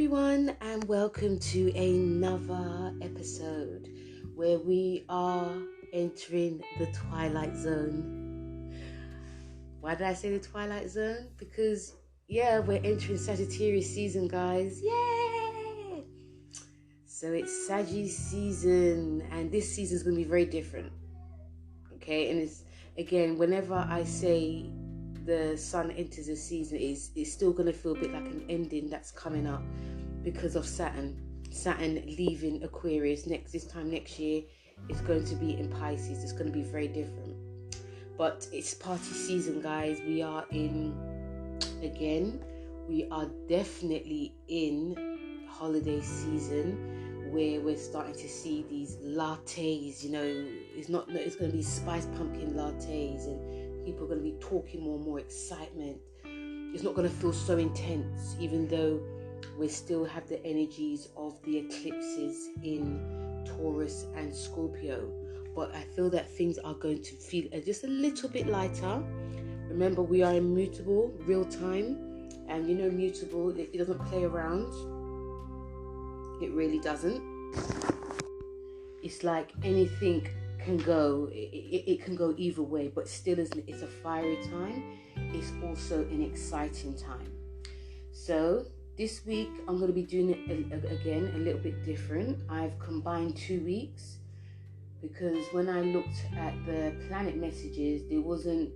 everyone, and welcome to another episode where we are entering the Twilight Zone. Why did I say the Twilight Zone? Because, we're entering Sagittarius season, guys. Yay! So it's Sagittarius season, and this season is going to be very different. Okay, and it's, again, whenever I say the sun enters a season, it's still going to feel a bit like an ending that's coming up because of Saturn leaving Aquarius this time next year. It's going to be in Pisces. It's going to be very different, but it's party season, guys. We are definitely in holiday season, where we're starting to see these lattes. It's going to be spiced pumpkin lattes, and people are going to be talking more and more excitement. It's not going to feel so intense, even though we still have the energies of the eclipses in Taurus and Scorpio. But I feel that things are going to feel just a little bit lighter. Remember, we are immutable, real time. And mutable, it doesn't play around. It really doesn't. It's like anything can go, it can go either way, but still it's a fiery time. It's also an exciting time. So this week I'm going to be doing it again a little bit different. I've combined 2 weeks because when I looked at the planet messages, there wasn't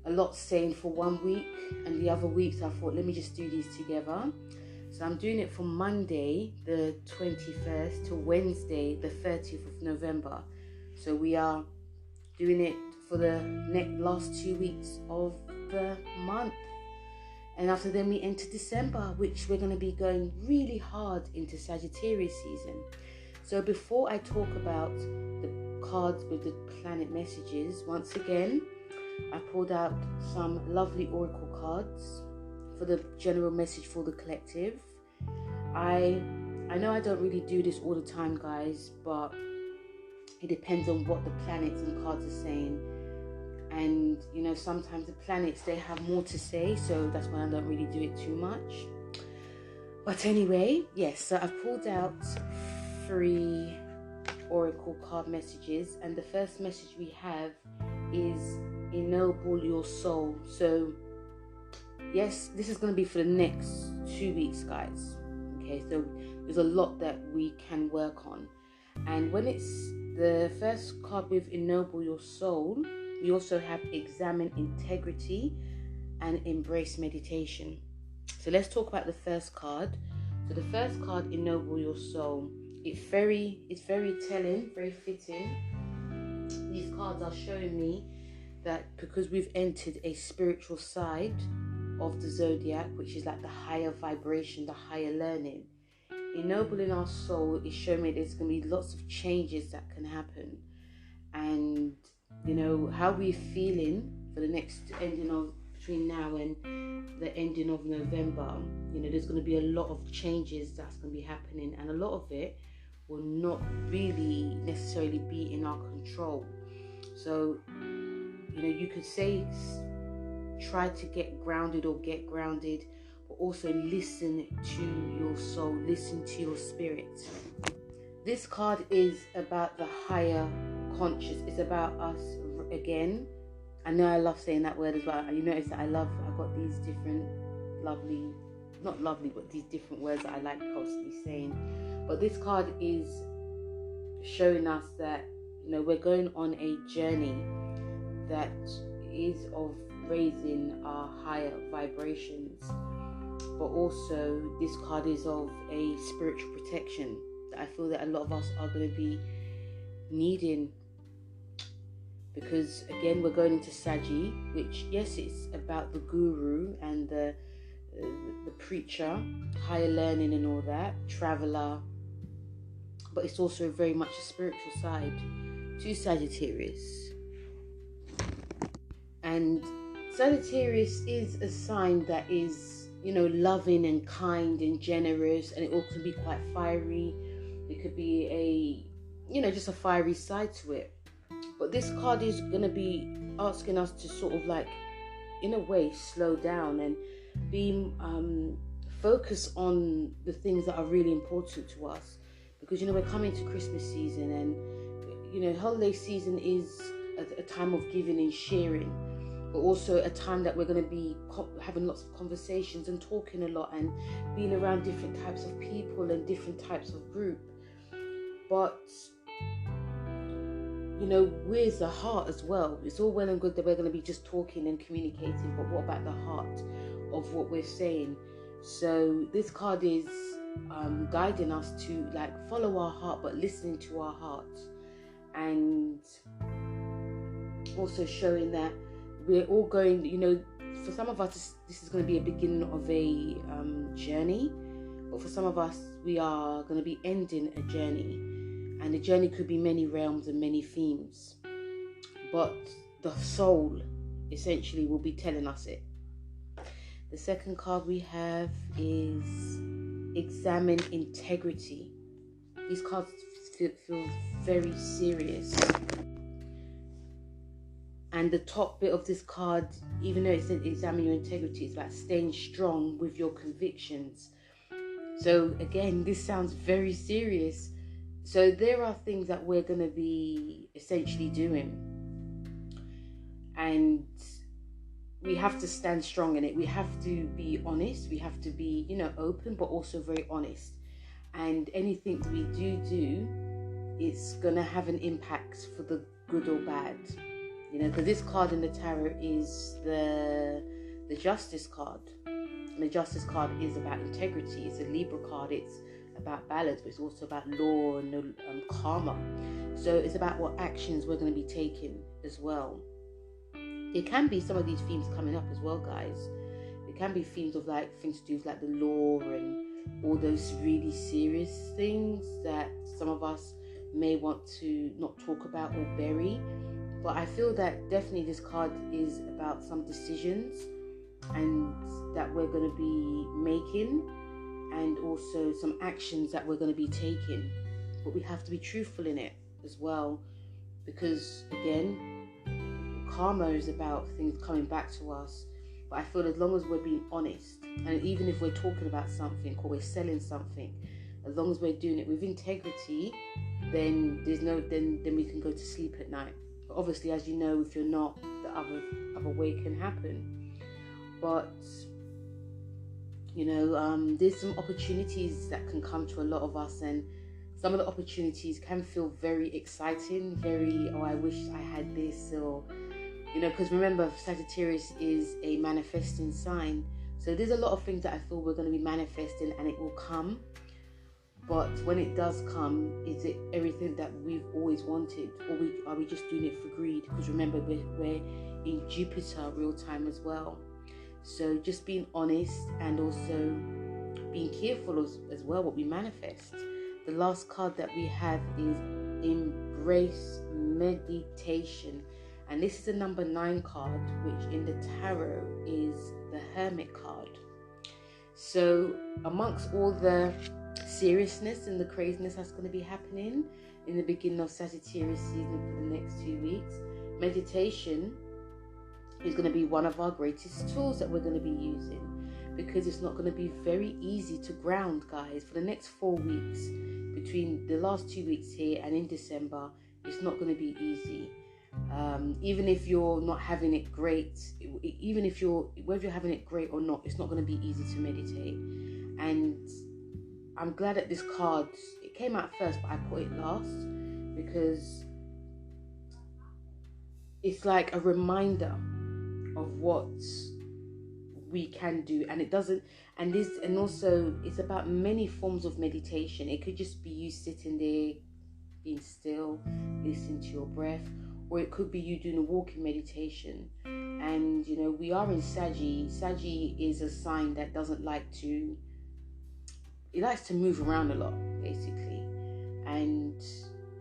a lot saying for 1 week, and the other weeks I thought, let me just do these together. So I'm doing it from Monday the 21st to Wednesday the 30th of November. So we are doing it for the last 2 weeks of the month. And after then we enter December, which we're going to be going really hard into Sagittarius season. So before I talk about the cards with the planet messages, once again, I pulled out some lovely oracle cards for the general message for the collective. I know I don't really do this all the time, guys, but it depends on what the planets and cards are saying. And, sometimes the planets, they have more to say, so that's why I don't really do it too much. But anyway, yes, so I've pulled out 3 oracle card messages, and the first message we have is ennoble your soul. So yes, this is going to be for the next 2 weeks, guys. Okay, so there's a lot that we can work on. And when it's the first card with ennoble your soul, we also have examine integrity and embrace meditation. So let's talk about the first card. So the first card, ennoble your soul. It's very telling, very fitting. These cards are showing me that because we've entered a spiritual side of the zodiac, which is like the higher vibration, the higher learning, ennobling our soul is showing me there's going to be lots of changes that can happen. And how we're feeling for the next ending of between now and the ending of November, there's going to be a lot of changes that's going to be happening, and a lot of it will not really necessarily be in our control. So you could say try to get grounded, but also listen to your soul, listen to your spirit. This card is about the higher conscious. It's about us again. I know I love saying that word as well. You notice that I got these different these different words that I like constantly saying. But this card is showing us that we're going on a journey that is of raising our higher vibrations, but also this card is of a spiritual protection that I feel that a lot of us are going to be needing, because again we're going into Saggy, which yes, it's about the guru and the preacher, higher learning and all that, traveler, but it's also very much a spiritual side to Sagittarius. And Sagittarius is a sign that is, loving and kind and generous, and it all can be quite fiery. It could be just a fiery side to it. But this card is going to be asking us to sort of like, in a way, slow down and be focus on the things that are really important to us, because we're coming to Christmas season, and holiday season is a time of giving and sharing, but also a time that we're going to be having lots of conversations and talking a lot and being around different types of people and different types of group. But where's the heart as well? It's all well and good that we're going to be just talking and communicating, but what about the heart of what we're saying? So this card is guiding us to follow our heart, but listening to our heart, and also showing that we're all going, for some of us this is going to be a beginning of a journey, but for some of us we are going to be ending a journey, and the journey could be many realms and many themes, but the soul essentially will be telling us it. The second card we have is Examine Integrity. These cards feel very serious. And the top bit of this card, even though it says examine your integrity, it's about staying strong with your convictions. So again, this sounds very serious. So there are things that we're going to be essentially doing, and we have to stand strong in it. We have to be honest. We have to be, open, but also very honest. And anything we do, it's going to have an impact for the good or bad. Because this card in the tarot is the Justice card. And the Justice card is about integrity. It's a Libra card. It's about balance, but it's also about law and karma. So it's about what actions we're going to be taking as well. There can be some of these themes coming up as well, guys. There can be themes of things to do with the law and all those really serious things that some of us may want to not talk about or bury. But I feel that definitely this card is about some decisions and that we're going to be making, and also some actions that we're going to be taking. But we have to be truthful in it as well, because again, karma is about things coming back to us. But I feel as long as we're being honest, and even if we're talking about something or we're selling something, as long as we're doing it with integrity, then then we can go to sleep at night. But obviously, as you know, if you're not, the other way can happen. But there's some opportunities that can come to a lot of us, and some of the opportunities can feel very exciting, very, I wish I had this, or because remember, Sagittarius is a manifesting sign. So there's a lot of things that I feel we're going to be manifesting, and it will come. But when it does come, is it everything that we've always wanted, or are we just doing it for greed? Because remember, we're in Jupiter real time as well. So just being honest, and also being careful as well what we manifest. The last card that we have is Embrace Meditation. And this is the number 9 card, which in the tarot is the Hermit card. So amongst all the seriousness and the craziness that's going to be happening in the beginning of Sagittarius season for the next 2 weeks, meditation is going to be one of our greatest tools that we're going to be using, because it's not going to be very easy to ground, guys. For the next 4 weeks, between the last 2 weeks here and in December, it's not going to be easy. Even if you're not having it great, whether you're having it great or not, it's not going to be easy to meditate. And I'm glad that this card, it came out first, but I put it last, because it's like a reminder of what we can do. And it doesn't, and also it's about many forms of meditation. It could just be you sitting there being still, listening to your breath, or it could be you doing a walking meditation. And we are in Saggy is a sign that doesn't it likes to move around a lot, basically, and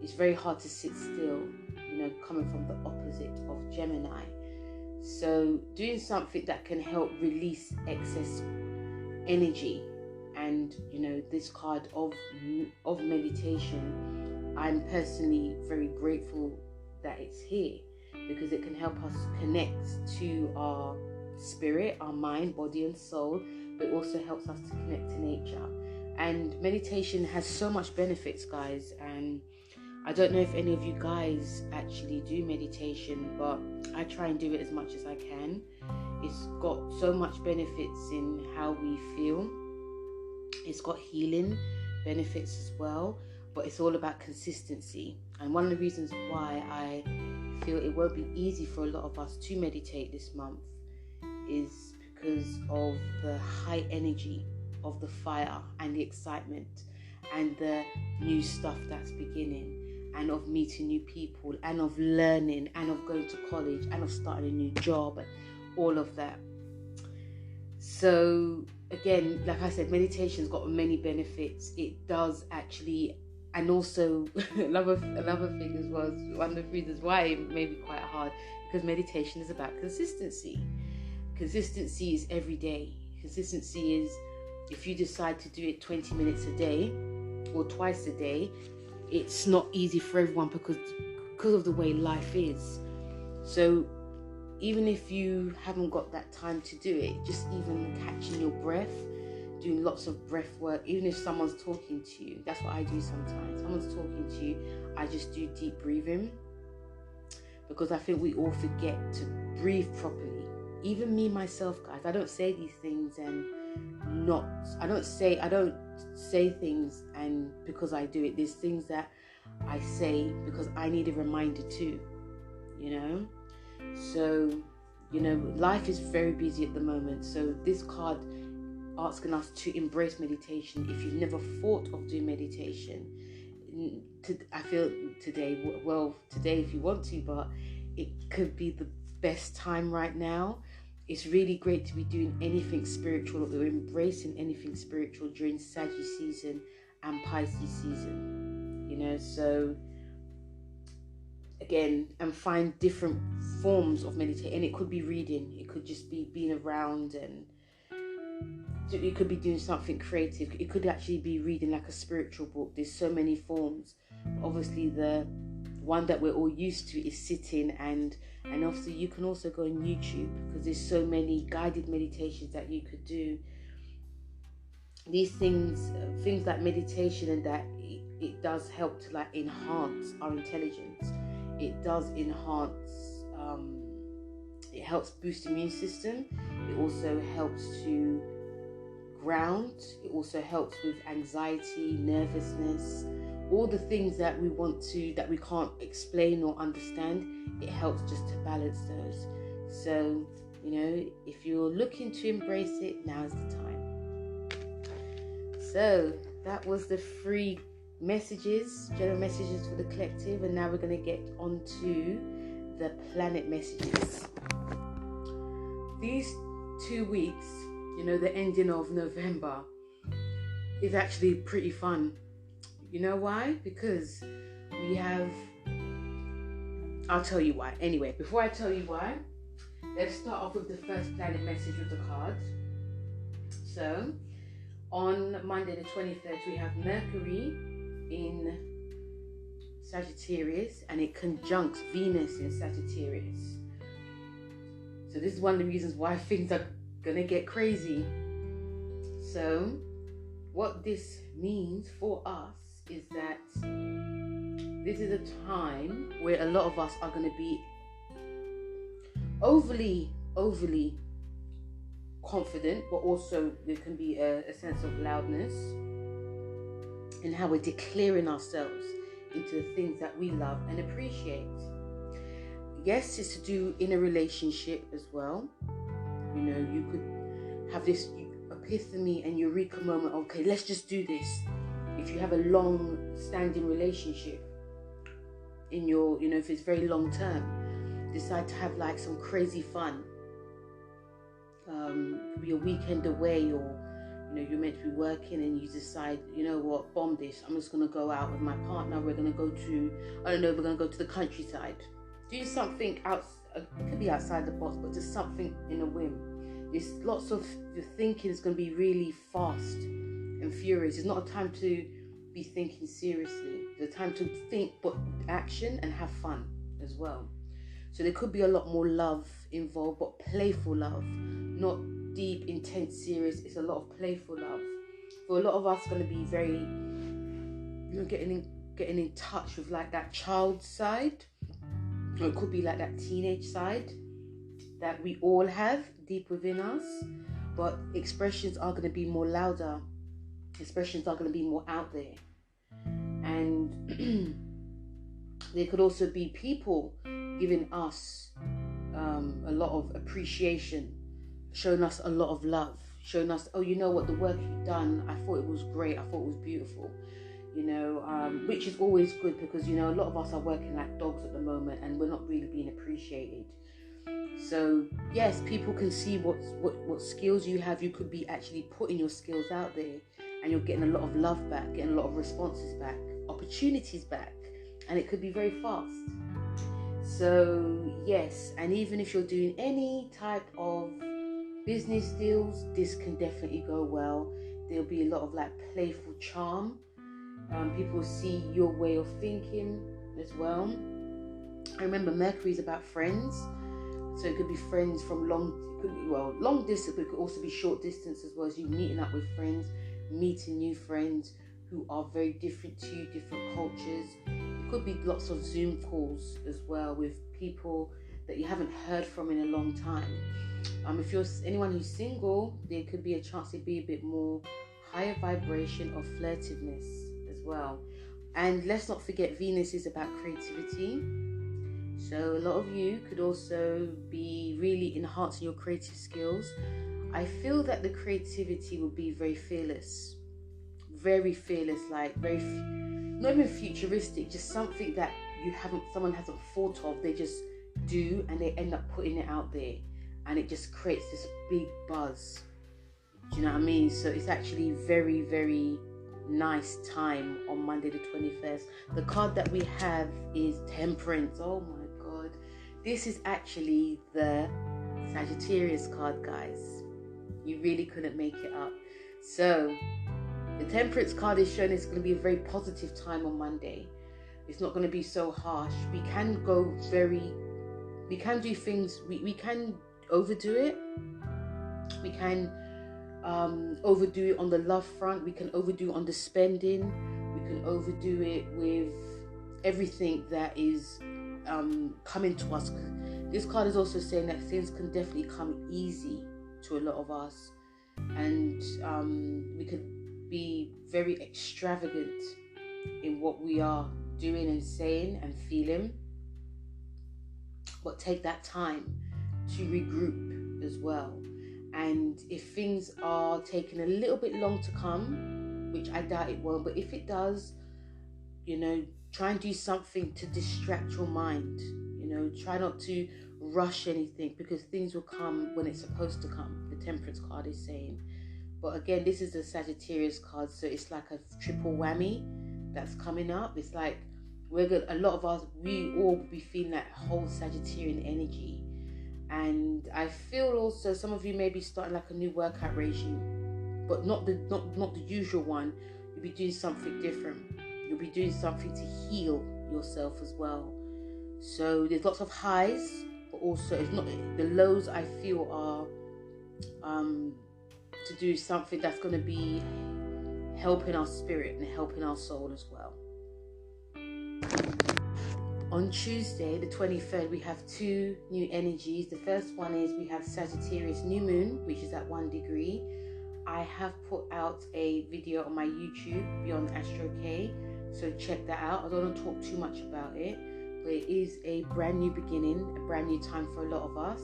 it's very hard to sit still, coming from the opposite of Gemini. So doing something that can help release excess energy, and this card of meditation, I'm personally very grateful that it's here, because it can help us connect to our spirit, our mind, body and soul, but it also helps us to connect to nature. And meditation has so much benefits, guys, and I don't know if any of you guys actually do meditation, but I try and do it as much as I can. It's got so much benefits in how we feel. It's got healing benefits as well, but it's all about consistency. And one of the reasons why I feel it won't be easy for a lot of us to meditate this month is because of the high energy of the fire and the excitement and the new stuff that's beginning, and of meeting new people, and of learning, and of going to college, and of starting a new job, and all of that. So again, like I said, meditation's got many benefits. It does actually, and also another thing as well, one of the reasons why it may be quite hard, because meditation is about consistency. Consistency is every day. Consistency is, if you decide to do it 20 minutes a day or twice a day, it's not easy for everyone because of the way life is. So even if you haven't got that time to do it, just even catching your breath, doing lots of breath work, even if someone's talking to you, that's what I do sometimes. Someone's talking to you, I just do deep breathing, because I think we all forget to breathe properly. Even me myself, guys, I don't say these things and I don't say things and because I do it. There's things that I say because I need a reminder too, So, life is very busy at the moment. So this card asking us to embrace meditation. If you've never thought of doing meditation, I feel today if you want to, but it could be the best time right now. It's really great to be doing anything spiritual, or embracing anything spiritual during Sagittarius season and Pisces season, so again, and find different forms of meditation. And it could be reading, it could just be being around, and it could be doing something creative. It could actually be reading like a spiritual book. There's so many forms. Obviously the one that we're all used to is sitting, and obviously you can also go on YouTube, because there's so many guided meditations that you could do. These things like meditation, and that it does help to like enhance our intelligence. It does enhance, it helps boost the immune system. It also helps to ground. It also helps with anxiety, nervousness, all the things that we can't explain or understand. It helps just to balance those. So, if you're looking to embrace it, now's the time. So that was the 3 messages, general messages for the collective, and now we're going to get on to the planet messages. These 2 weeks, the ending of November, is actually pretty fun. You know why? Because I'll tell you why. Anyway, before I tell you why, let's start off with the first planet message with the cards. So, on Monday the 23rd, we have Mercury in Sagittarius, and it conjuncts Venus in Sagittarius. So this is one of the reasons why things are going to get crazy. So, what this means for us is that this is a time where a lot of us are going to be overly confident, but also there can be a sense of loudness in how we're declaring ourselves into the things that we love and appreciate. Yes, it's to do in a relationship as well. You could have this epiphany and eureka moment. Okay, let's just do this. If you have a long-standing relationship in your, if it's very long-term, decide to have like some crazy fun. It could be a weekend away, or you're meant to be working and you decide, what, bomb this. I'm just going to go out with my partner. We're going to go to, we're going to go to the countryside. Do something it could be outside the box, but just something in a whim. There's lots of, your thinking is going to be really fast and furious. It's not a time to be thinking seriously. It's a time to think, but action and have fun as well. So there could be a lot more love involved, but playful love, not deep, intense, serious. It's a lot of playful love. For a lot of us, going to be very, getting in touch with like that child side, or it could be like that teenage side that we all have deep within us, but expressions are going to be more louder. Expressions are going to be more out there. And there could also be people giving us a lot of appreciation, showing us a lot of love, showing us, oh, you know what, the work you've done, I thought it was great, I thought it was beautiful, which is always good, because, a lot of us are working like dogs at the moment and we're not really being appreciated. So yes, people can see what skills you have. You could be actually putting your skills out there, and you're getting a lot of love back, getting a lot of responses back, opportunities back, and it could be very fast. So yes, and even if you're doing any type of business deals, this can definitely go well. There'll be a lot of like playful charm. People see your way of thinking as well. I remember Mercury is about friends. So it could be friends from long distance, but it could also be short distance as well, as you meeting up with friends, meeting new friends who are very different to you, different cultures. It could be lots of Zoom calls as well with people that you haven't heard from in a long time. If you're anyone who's single, there could be a chance to be a bit more higher vibration of flirtiveness as well. And let's not forget, Venus is about creativity. So a lot of you could also be really enhancing your creative skills. I feel that the creativity will be very fearless, like very, not even futuristic, just something that someone hasn't thought of. They just do, and they end up putting it out there, and it just creates this big buzz. Do you know what I mean? So it's actually very, very nice time on Monday the 21st. The card that we have is Temperance. Oh my God. This is actually the Sagittarius card, guys. You really couldn't make it up. So the Temperance card is showing it's going to be a very positive time on Monday. It's not going to be so harsh. We can do things, we can overdo it. We can overdo it on the love front. We can overdo it on the spending. We can overdo it with everything that is coming to us. This card is also saying that things can definitely come easy to a lot of us, and we could be very extravagant in what we are doing and saying and feeling, but take that time to regroup as well. And if things are taking a little bit long to come, which I doubt it won't, but if it does, try and do something to distract your mind. Try not to rush anything, because things will come when it's supposed to come, the Temperance card is saying. But again, this is a Sagittarius card, so it's like a triple whammy that's coming up. It's like a lot of us, we all be feeling that whole Sagittarian energy. And I feel also some of you may be starting like a new workout regime, but not the usual one. You'll be doing something different. You'll be doing something to heal yourself as well. So there's lots of highs, but also it's not the lows. I feel are to do something that's going to be helping our spirit and helping our soul as well. On Tuesday, the 23rd, we have two new energies. The first one is we have Sagittarius new moon, which is at 1 degree. I have put out a video on my YouTube, Beyond Astro K, so check that out. I don't want to talk too much about it, but it is a brand new beginning, a brand new time for a lot of us.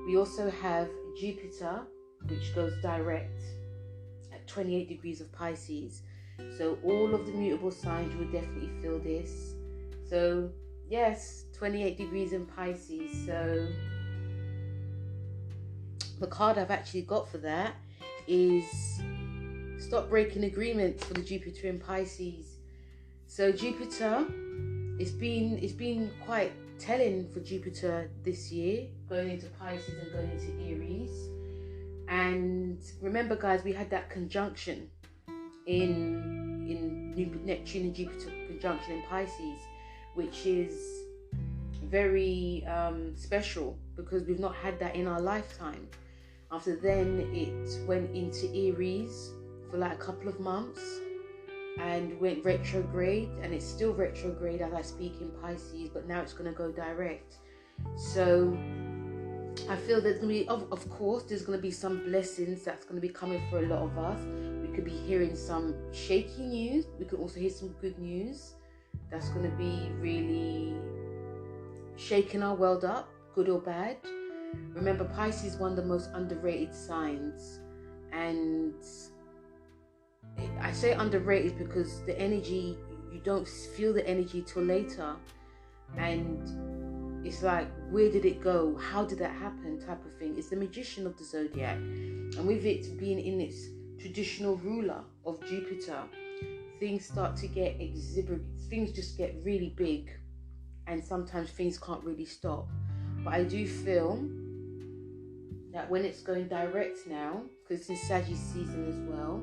We also have Jupiter, which goes direct at 28 degrees of Pisces. So all of the mutable signs will definitely feel this. So yes, 28 degrees in Pisces. So the card I've actually got for that is stop breaking agreements for the Jupiter in Pisces. So Jupiter, it's been quite telling for Jupiter this year, going into Pisces and going into Aries. And remember, guys, we had that conjunction in Neptune and Jupiter conjunction in Pisces, which is very special, because we've not had that in our lifetime. After then, it went into Aries for like a couple of months and went retrograde, and it's still retrograde as I speak in Pisces, but now it's going to go direct. So I feel there's going to be, of course, there's going to be some blessings that's going to be coming for a lot of us. We could be hearing some shaky news. We could also hear some good news that's going to be really shaking our world up, good or bad. Remember, Pisces is one of the most underrated signs, and I say underrated because the energy, you don't feel the energy till later, and it's like, where did it go? How did that happen? Type of thing. It's the magician of the zodiac, and with it being in its traditional ruler of Jupiter, things start to get things just get really big, and sometimes things can't really stop. But I do feel that when it's going direct now, because it's in Sagittarius season as well,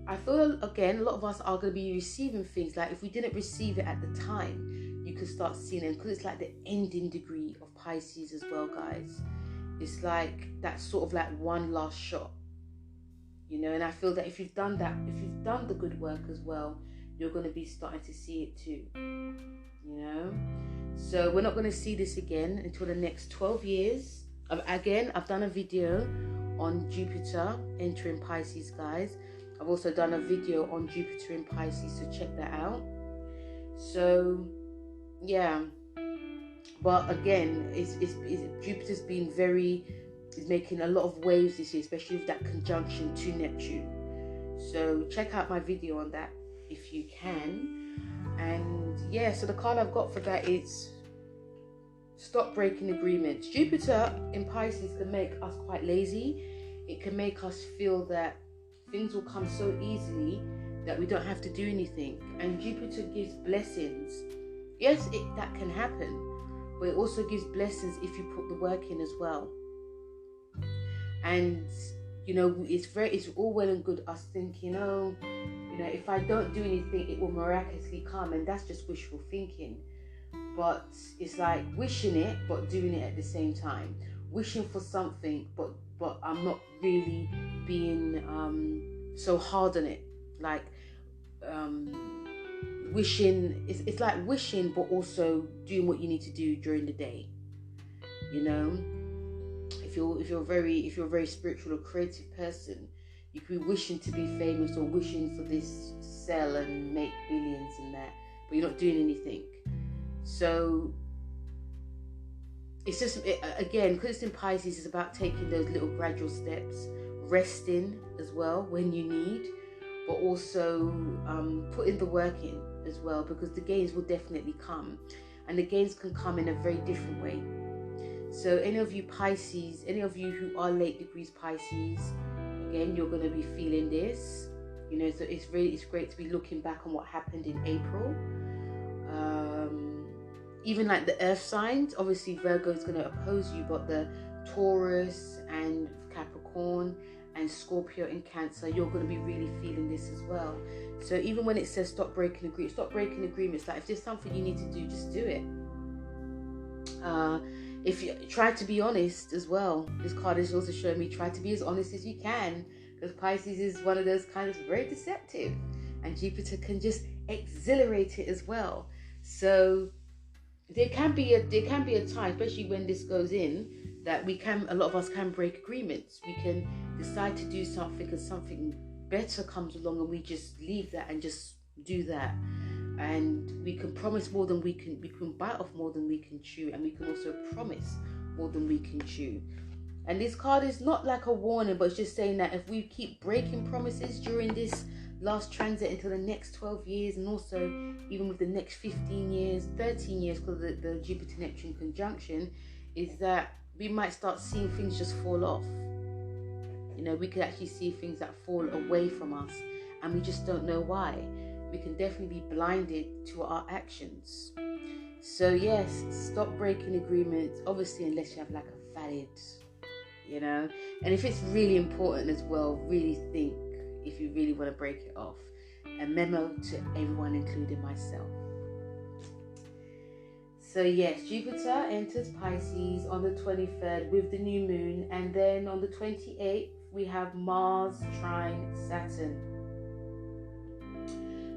I feel, again, a lot of us are going to be receiving things. Like, if we didn't receive it at the time, you could start seeing it, because it's like the ending degree of Pisces as well, guys. It's like that sort of like one last shot, you know. And I feel that if you've done that, if you've done the good work as well, you're going to be starting to see it too, you know. So we're not going to see this again until the next 12 years. I've done a video on Jupiter entering Pisces, guys. I've also done a video on Jupiter in Pisces, so check that out. So, yeah. But again, Jupiter's been is making a lot of waves this year, especially with that conjunction to Neptune. So check out my video on that if you can. And yeah, so the card I've got for that is stop breaking agreements. Jupiter in Pisces can make us quite lazy. It can make us feel that things will come so easily that we don't have to do anything. And Jupiter gives blessings. Yes, that can happen, but it also gives blessings if you put the work in as well. And you know, it's all well and good us thinking, oh, you know, if I don't do anything, it will miraculously come, and that's just wishful thinking. But it's like wishing it, but doing it at the same time. Wishing for something, but I'm not really being so hard on it. Like wishing, it's like wishing, but also doing what you need to do during the day. You know, if you're a very spiritual or creative person, you could be wishing to be famous or wishing for this to sell and make billions and that, but you're not doing anything. So it's just, again, because it's in Pisces, it's about taking those little gradual steps, resting as well when you need, but also putting the work in as well, because the gains will definitely come, and the gains can come in a very different way. So any of you Pisces, any of you who are late degrees Pisces, again, you're going to be feeling this, you know. So it's great to be looking back on what happened in April. Even like the earth signs, obviously Virgo is going to oppose you, but the Taurus and Capricorn and Scorpio and Cancer, you're going to be really feeling this as well. So even when it says stop breaking agreements, like if there's something you need to do, just do it. If you try to be honest as well, this card is also showing me try to be as honest as you can, because Pisces is one of those kind of very deceptive, and Jupiter can just exhilarate it as well. So there can be a time, especially when this goes in, that a lot of us can break agreements. We can decide to do something and something better comes along, and we just leave that and just do that. And we can promise more than we can bite off more than we can chew, and we can also promise more than we can chew. And this card is not like a warning, but it's just saying that if we keep breaking promises during this last transit until the next 12 years, and also even with the next 15 years, 13 years, because of the Jupiter-Neptune conjunction, is that we might start seeing things just fall off. You know, we could actually see things that fall away from us, and we just don't know why. We can definitely be blinded to our actions. So yes, stop breaking agreements, obviously, unless you have like a valid, you know. And if it's really important as well, really think if you really want to break it off. A memo to everyone, including myself. So yes, Jupiter enters Pisces on the 23rd with the new moon, and then on the 28th we have Mars trine Saturn.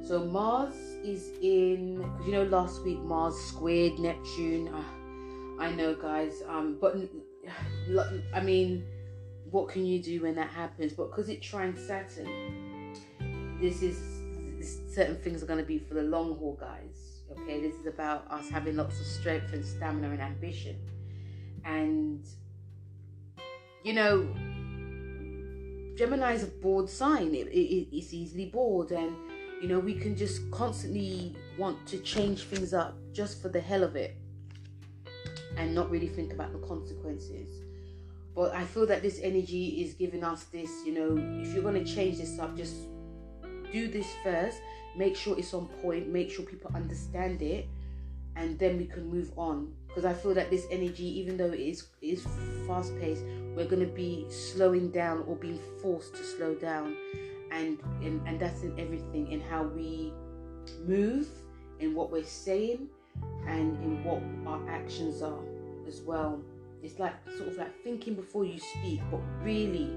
So Mars is in, because last week Mars squared Neptune. I know, guys, but I mean, what can you do when that happens? But because it trines Saturn, certain things are going to be for the long haul, guys. Okay, this is about us having lots of strength and stamina and ambition. And Gemini is a bored sign. It's easily bored, and we can just constantly want to change things up just for the hell of it and not really think about the consequences. But I feel that this energy is giving us this, if you're going to change this up, just do this first, make sure it's on point, make sure people understand it, and then we can move on. Because I feel that this energy, even though it is fast paced, we're going to be slowing down or being forced to slow down. And that's in everything, in how we move, in what we're saying, and in what our actions are as well. It's like sort of like thinking before you speak, but really,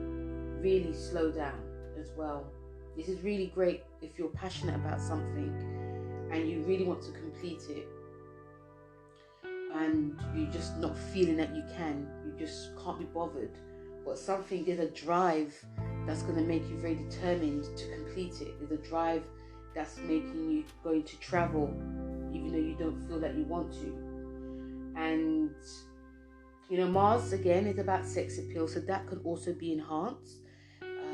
really slow down as well. This is really great if you're passionate about something and you really want to complete it, and you're just not feeling that you just can't be bothered. But there's a drive that's going to make you very determined to complete it. There's a drive that's making you going to travel, even though you don't feel that you want to. And Mars again is about sex appeal, so that could also be enhanced.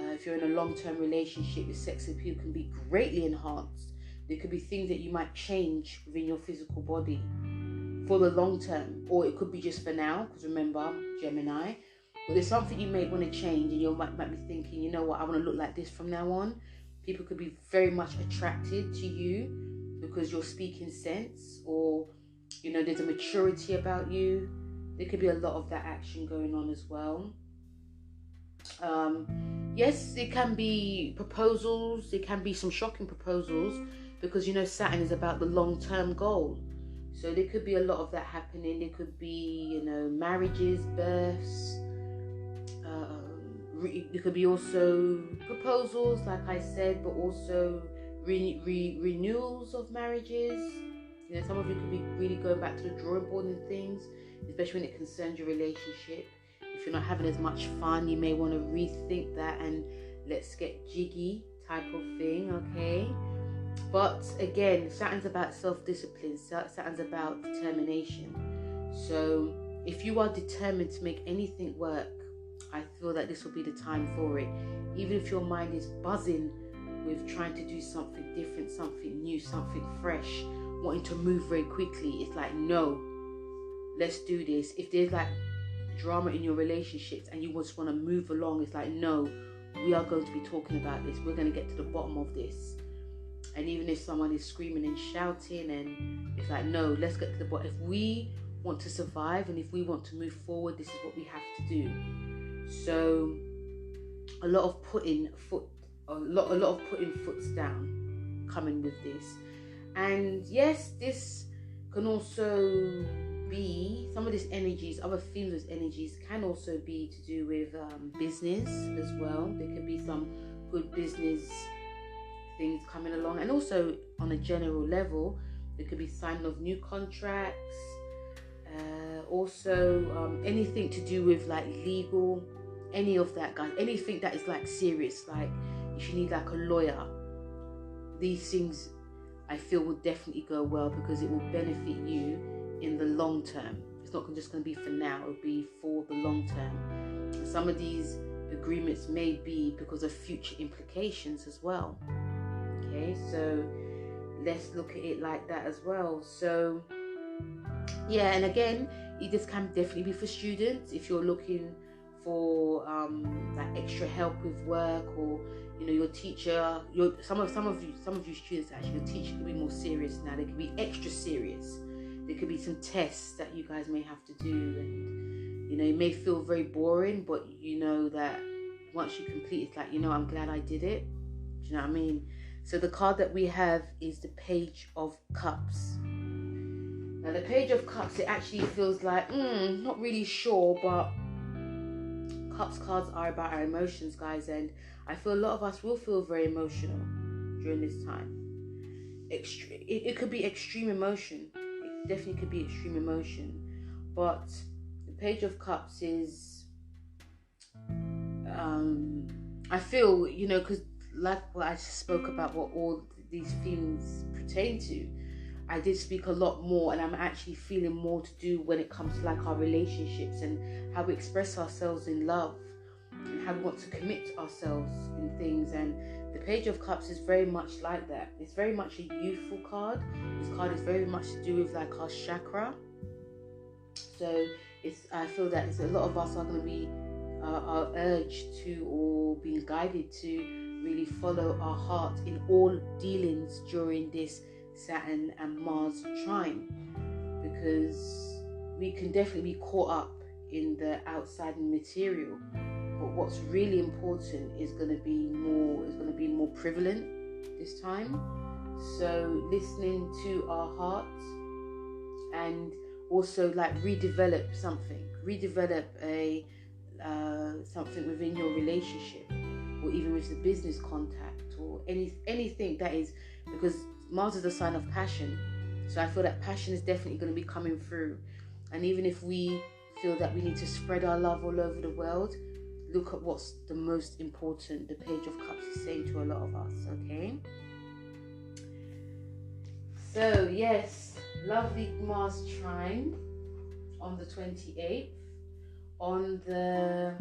If you're in a long-term relationship, your sex appeal can be greatly enhanced. There could be things that you might change within your physical body for the long term, or it could be just for now, because remember, Gemini. But there's something you may want to change, and you might be thinking, you know what, I want to look like this from now on. People could be very much attracted to you because you're speaking sense, or there's a maturity about you. There could be a lot of that action going on as well. Yes, it can be proposals. It can be some shocking proposals, because Saturn is about the long-term goal. So there could be a lot of that happening. There could be marriages, births. There could be also proposals, like I said, but also renewals of marriages. Some of you could be really going back to the drawing board and things, especially when it concerns your relationship. If you're not having as much fun, you may want to rethink that and let's get jiggy type of thing, okay? But again, Saturn's about self-discipline. Saturn's about determination. So if you are determined to make anything work, I feel that this will be the time for it. Even if your mind is buzzing with trying to do something different, something new, something fresh, wanting to move very quickly, it's like, no, let's do this. If there's like drama in your relationships and you just want to move along, it's like, no, we are going to be talking about this. We're going to get to the bottom of this. And even if someone is screaming and shouting, and it's like, no, let's get to the bottom. If we want to survive and if we want to move forward, this is what we have to do. So a lot of putting foots down coming with this. And yes, this can also be, some of these energies, other themes of energies can also be to do with business as well. There could be some good business things coming along, and also on a general level, there could be signing of new contracts, also anything to do with like legal, any of that, guys, anything that is like serious, like if you need like a lawyer, these things I feel will definitely go well, because it will benefit you in the long term. It's not just going to be for now, it'll be for the long term. Some of these agreements may be because of future implications as well. Okay, so let's look at it like that as well. So yeah, and again, this can definitely be for students. If you're looking for like extra help with work, or your teacher, some of you students, actually your teacher could be more serious now. They could be extra serious. There could be some tests that you guys may have to do, and it may feel very boring, but that once you complete, it's like, I'm glad I did it. Do you know what I mean? So the card that we have is the Page of Cups. Now the Page of Cups, it actually feels like, not really sure, but Cups cards are about our emotions, guys, and I feel a lot of us will feel very emotional during this time. It could be extreme emotion. It definitely could be extreme emotion, but the Page of Cups is, I feel, because like what I spoke about, what all these themes pertain to, I did speak a lot more, and I'm actually feeling more to do when it comes to like our relationships and how we express ourselves in love and how we want to commit ourselves in things. And the Page of Cups is very much like that. It's very much a youthful card. This card is very much to do with like our chakra. So I feel that a lot of us are going to be are urged to, or being guided to, really follow our heart in all dealings during this Saturn and Mars trine, because we can definitely be caught up in the outside and material, but what's really important is going to be more prevalent this time. So listening to our hearts, and also like redevelop a something within your relationship, or even with the business contact, or anything that is, because Mars is a sign of passion. So I feel that passion is definitely going to be coming through. And even if we feel that we need to spread our love all over the world, look at what's the most important. The Page of Cups is saying to a lot of us, okay? So yes, lovely Mars trine on the 28th. On the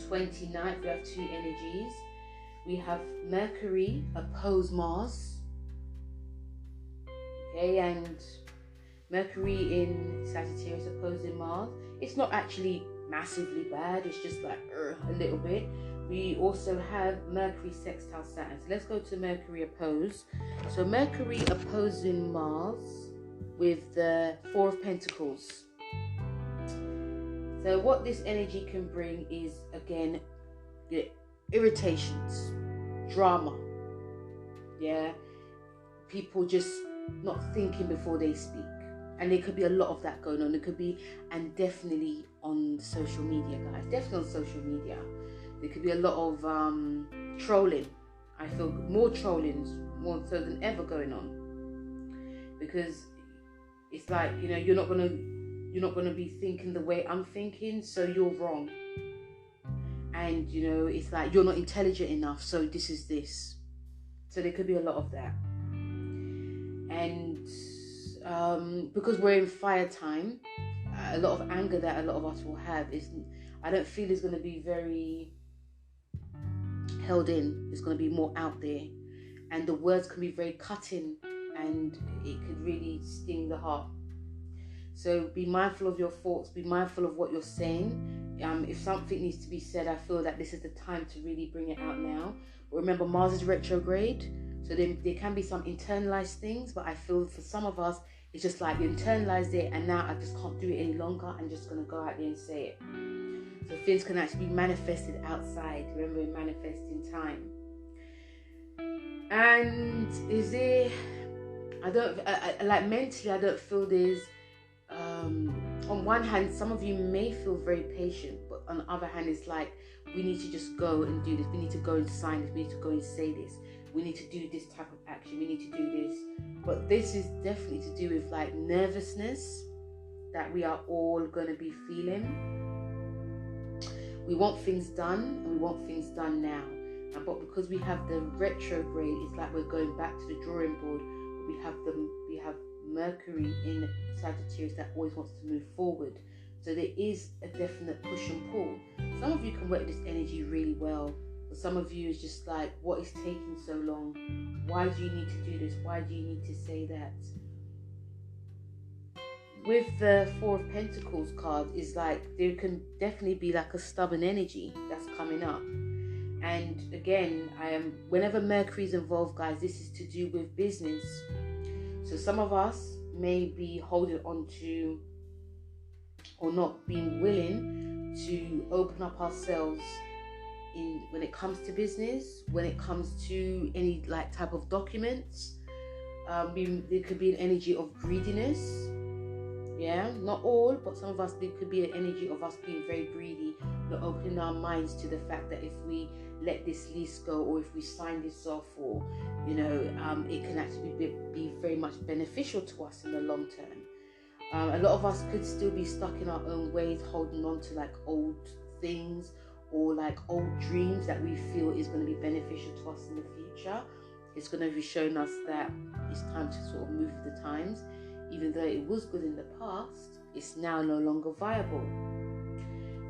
29th, we have two energies. We have Mercury oppose Mars. Okay, and Mercury in Sagittarius opposing Mars. It's not actually massively bad. It's just like a little bit. We also have Mercury sextile Saturn. So let's go to Mercury oppose. So Mercury opposing Mars with the Four of Pentacles. So what this energy can bring is, again, irritations, drama. Yeah, people just not thinking before they speak. And there could be a lot of that going on. It could be, and definitely on social media, guys. Definitely on social media. There could be a lot of trolling. I feel more trollings, more so than ever going on. Because it's like, you're not gonna be thinking the way I'm thinking, so you're wrong. And it's like you're not intelligent enough, so this is this. So there could be a lot of that. And because we're in fire time, a lot of anger that a lot of us will have is, I don't feel it's going to be very held in. It's going to be more out there, and the words can be very cutting, and it could really sting the heart. So be mindful of your thoughts, be mindful of what you're saying. If something needs to be said, I feel that this is the time to really bring it out now. But remember, Mars is retrograde, so there can be some internalized things, but I feel for some of us, it's just like you internalized it, and now I just can't do it any longer. I'm just going to go out there and say it. So things can actually be manifested outside. Remember, we manifest in time. And is there, mentally, I don't feel there's, on one hand, some of you may feel very patient, but on the other hand, it's like, we need to just go and do this. We need to go and sign this. We need to go and say this. We need to do this type of action. We need to do this. But this is definitely to do with like nervousness that we are all going to be feeling. We want things done, and we want things done now. But because we have the retrograde, it's like we're going back to the drawing board. We have Mercury in Sagittarius that always wants to move forward. So there is a definite push and pull. Some of you can work this energy really well. But some of you is just like, what is taking so long? Why do you need to do this? Why do you need to say that? With the Four of Pentacles card, is like there can definitely be like a stubborn energy that's coming up. And again, whenever Mercury is involved, guys, this is to do with business. So some of us may be holding on to, or not being willing to open up ourselves when it comes to business, when it comes to any like type of documents, There could be an energy of greediness. Yeah, not all, but some of us, there could be an energy of us being very greedy, not opening our minds to the fact that if we let this lease go, or if we sign this off, or it can actually be very much beneficial to us in the long term. A lot of us could still be stuck in our own ways, holding on to like old things or like old dreams that we feel is going to be beneficial to us in the future. It's going to be showing us that it's time to sort of move with the times. Even though it was good in the past, it's now no longer viable.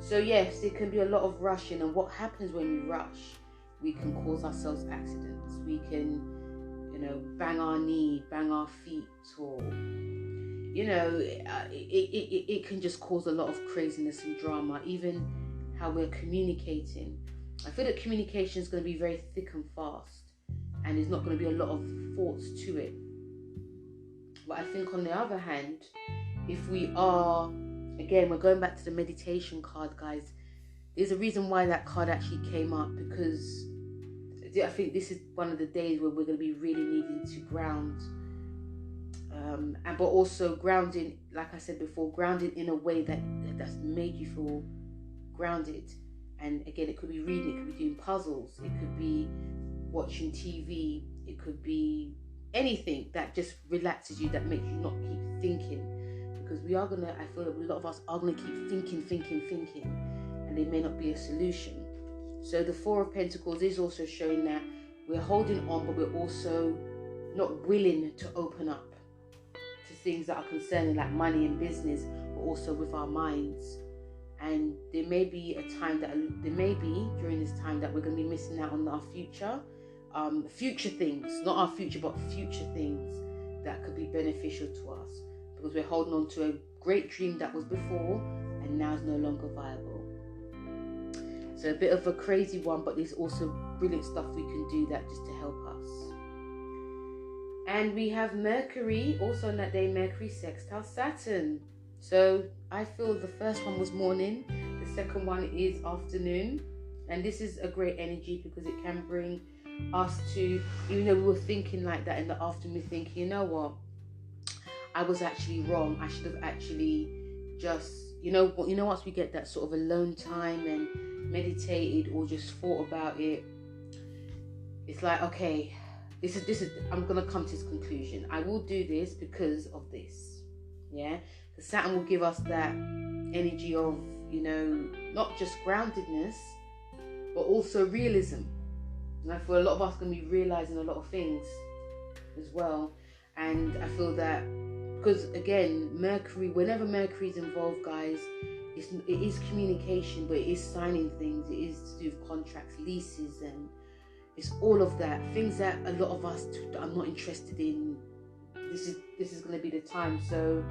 So yes, it can be a lot of rushing, and what happens when we rush, we can cause ourselves accidents. We can, bang our knee, bang our feet, or it can just cause a lot of craziness and drama. Even how we're communicating, I feel that communication is going to be very thick and fast, and there's not going to be a lot of thoughts to it. But I think on the other hand, if we are, again, we're going back to the meditation card, guys. There's a reason why that card actually came up, because I think this is one of the days where we're going to be really needing to ground. But also grounding, like I said before, grounding in a way that's made you feel grounded. And again, it could be reading, it could be doing puzzles, it could be watching TV, it could be anything that just relaxes you, that makes you not keep thinking, because I feel that a lot of us are going to keep thinking, and there may not be a solution. So the Four of Pentacles is also showing that we're holding on, but we're also not willing to open up to things that are concerning, like money and business, but also with our minds. And there may be during this time that we're going to be missing out on our future things, not our future, but future things that could be beneficial to us, because we're holding on to a great dream that was before and now is no longer viable. So a bit of a crazy one, but there's also brilliant stuff we can do that just to help us. And we have Mercury, also on that day, Mercury sextile Saturn. So I feel the first one was morning, the second one is afternoon, and this is a great energy because it can bring us to, even though we were thinking like that in the afternoon, we're thinking, you know what, I was actually wrong. I should have actually just, once we get that sort of alone time and meditated or just thought about it, it's like, okay, this is I'm gonna come to this conclusion. I will do this because of this. Yeah, the Saturn will give us that energy of, not just groundedness, but also realism. And I feel a lot of us are going to be realizing a lot of things as well. And I feel that because, again, Mercury, whenever Mercury is involved, guys, it is communication, but it is signing things. It is to do with contracts, leases, and it's all of that. Things that a lot of us are not interested in. This is going to be the time. So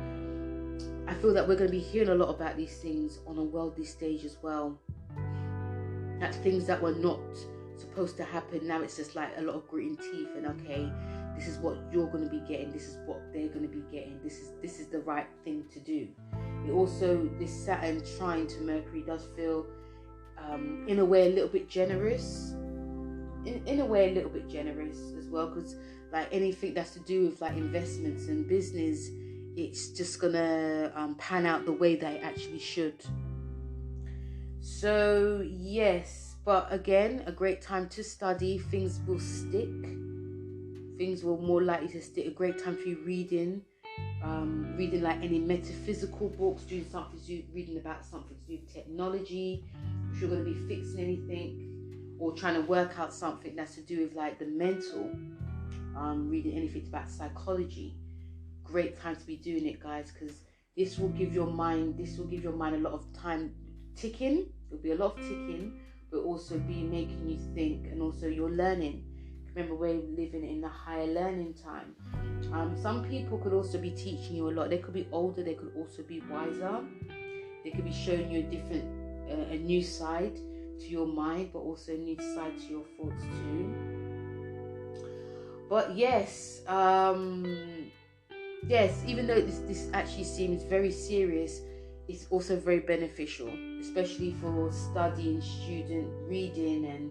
I feel that we're going to be hearing a lot about these things on a worldly stage as well. That's things that were not supposed to happen. Now it's just like a lot of gritting teeth, and okay, this is what you're going to be getting, this is what they're going to be getting, this is the right thing to do. It also, this Saturn trine to Mercury does feel in a way a little bit generous, in a way a little bit generous as well, because like anything that's to do with like investments and business, it's just gonna pan out the way that it actually should. So yes, but again, a great time to study. Things will stick. Things will more likely to stick. A great time to be reading like any metaphysical books, doing something to do, reading about something to do with technology. If you're going to be fixing anything or trying to work out something that's to do with like the mental, reading anything about psychology. Great time to be doing it, guys, because this will give your mind a lot of time ticking. There'll be a lot of ticking, but also be making you think, and also you're learning. Remember, we're living in a higher learning time. Some people could also be teaching you a lot. They could be older, they could also be wiser. They could be showing you a new side to your mind, but also a new side to your thoughts too. But yes, even though this actually seems very serious, it's also very beneficial, especially for studying, student reading, and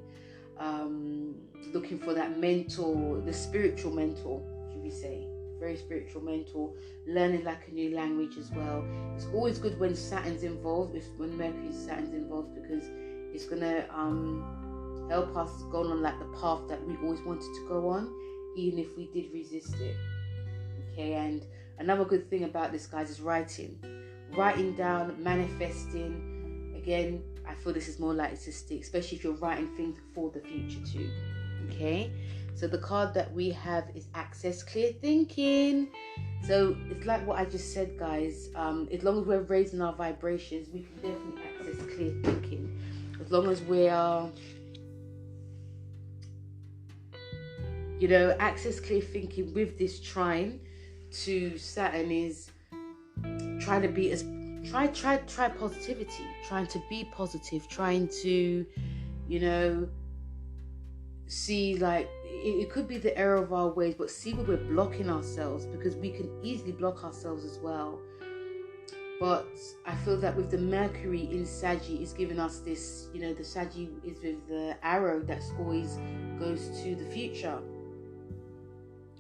looking for that mentor, the spiritual mentor, we say. Very spiritual, mental, learning like a new language as well. It's always good when Saturn's involved, when Mercury and Saturn's involved, because it's gonna help us go on like the path that we always wanted to go on, even if we did resist it. Okay, and another good thing about this, guys, is writing down, manifesting. Again, I feel this is more likely to stick, especially if you're writing things for the future too. Okay, so the card that we have is Access Clear Thinking. So it's like what I just said, guys. As long as we're raising our vibrations, we can definitely access clear thinking. As long as we are, access clear thinking with this trine to Saturn is trying to be try positivity, trying to be positive, trying to, see, like, it could be the error of our ways, but see where we're blocking ourselves, because we can easily block ourselves as well. But I feel that with the Mercury in Saggy, it's giving us this, the Saggy is with the arrow that always goes to the future.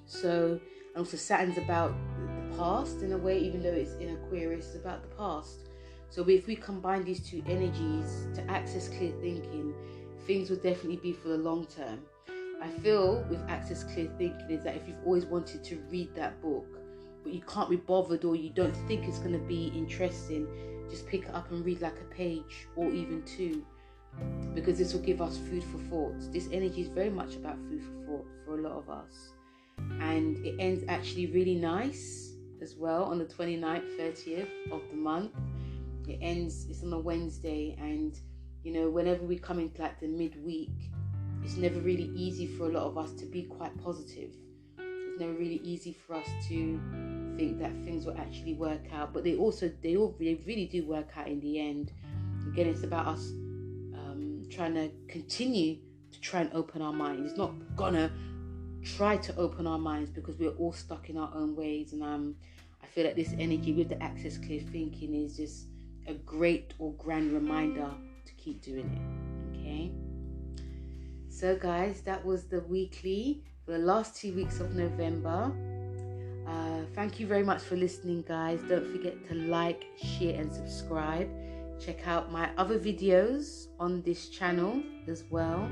So, and also Saturn's about the past in a way, even though it's in Aquarius, it's about the past. So if we combine these two energies to access clear thinking, things will definitely be for the long term. I feel with Access Clear Thinking is that if you've always wanted to read that book, but you can't be bothered, or you don't think it's going to be interesting, just pick it up and read like a page or even two, because this will give us food for thought. This energy is very much about food for thought for a lot of us. And it ends actually really nice as well on the 29th, 30th of the month. It's on a Wednesday, and whenever we come into like the midweek, it's never really easy for a lot of us to be quite positive. It's never really easy for us to think that things will actually work out, but they really do work out in the end. Again, it's about us trying to continue to try and open our minds. It's not gonna try to open our minds, because we're all stuck in our own ways. And I feel that this energy with the Access Clear Thinking is just a great or grand reminder to keep doing it. Okay, so guys, that was the weekly for the last 2 weeks of November. Thank you very much for listening, guys. Don't forget to like, share and subscribe. Check out my other videos on this channel as well,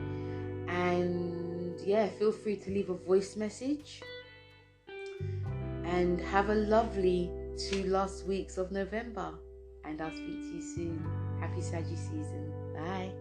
and feel free to leave a voice message. And have a lovely 2 last weeks of November, and I'll speak to you soon. Happy Saggy season. Bye.